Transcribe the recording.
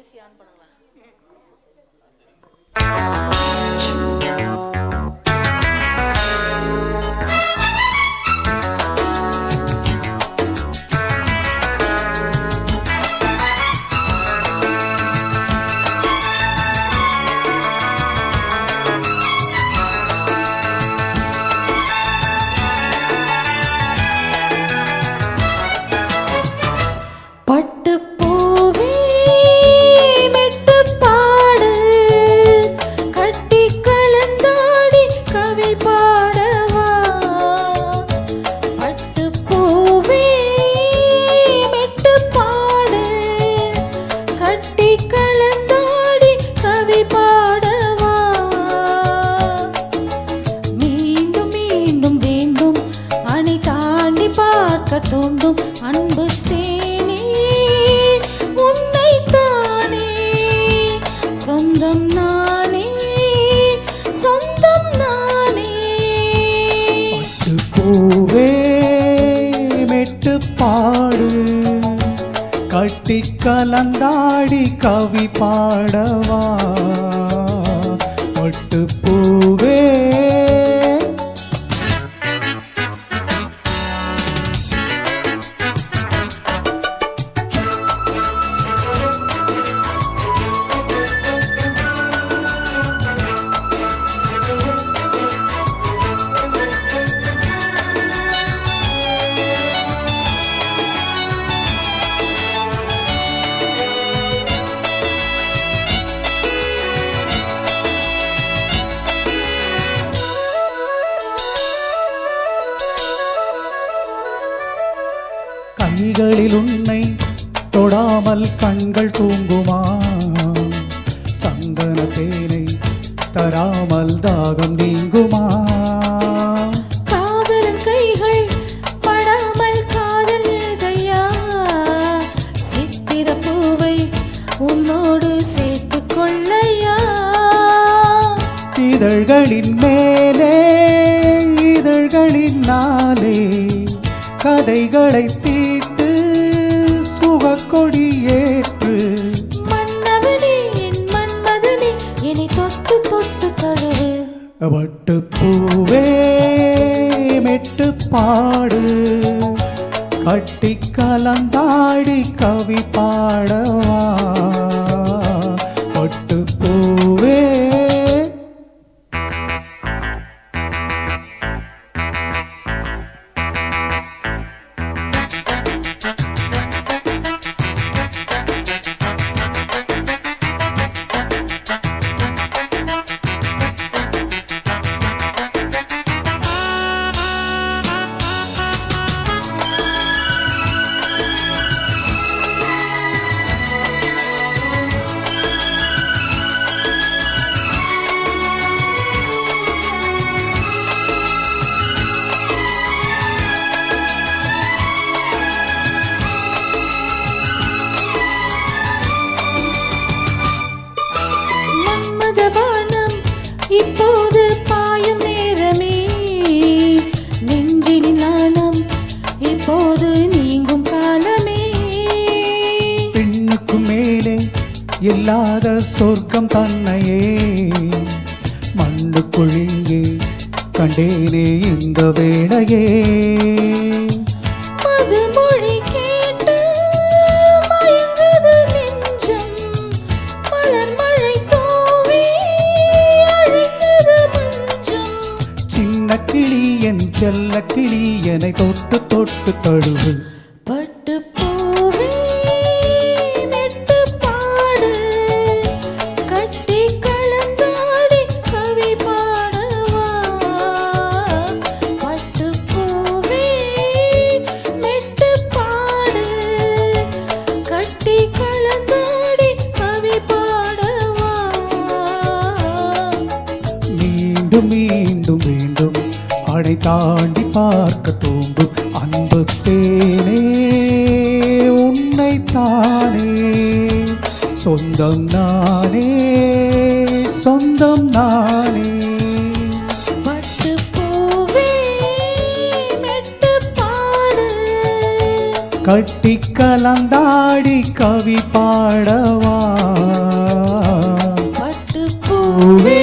AC on பண்ணுங்களா? பட்டுப்பூவே மெட்டு பாடு கட்டி கலந்தாடி கவி பாடவா. பட்டுப்பூவே மெட்டு பாடு கட்டி கலந்தாடி கவி பாடவா. மீண்டும் மீண்டும் வேண்டும் அணை தாண்டி பார்க்க தோண்டும் அன்பு தேனே உன்னை தானே. சொந்தம் நானே சொந்தம் நானே. பட்டுப்பூவே மெட்டு பாடு கட்டி கலந்தாடி கவி பாடவா. பட்டுப்பூவே கைகளில் உன்னை தொடாமல் கண்கள் தூங்குமா. சந்தன தேனை தராமல் தாகம் நீங்குமா. காதலன் கைகள் படாமல் காதல் ஏதையா. சித்திர பூவை உன்னோடு சேர்த்து கொள்ளையா. இதழ்களின் மேலே இதழ்களினாலே கதைகளை தீட்டு சுகக்கொடி ஏற்று. மன்னவனே என் மன்மதனே என்னை தொட்டு தொட்டு தழுவு. பட்டுப்பூவே மெட்டு பாடு கட்டி கலந்தாடி கவி பாடவா. பட்டுப்பூவே இப்போது பாயும் நேரமே நெஞ்சின் நாணம் இப்போது நீங்கும் காலமே. பெண்ணுக்கு மேலே இல்லாத சொர்க்கம் தன்னையே மண்ணுக்குள் இங்கே கண்டேனே இந்த வேளையே. மதுமொழி கேட்டு மயங்குது நெஞ்சம். மலர் மழை தூவி அழைக்குது மஞ்சம். சின்ன கிளி என் செல்ல கிளி என்னை தொட்டு தொட்டு தழுவு. பட்டுப்பூவே மெட்டு பாடு கட்டி கலந்தாடி கவி பாடவா. பட்டுப்பூவே மெட்டு பாடு கட்டி கலந்தாடி கவி பாடவா. மீண்டும் மீண்டும் வேண்டும் அடை தாண்டி பார்க்க தூண்டும் அன்பு தேனே உன்னை தானே. சொந்தம் நானே சொந்தம் நானே. பட்டுப்பூவே மெட்டு பாடு கட்டி கலந்தாடி கவி பாடவா. பூவே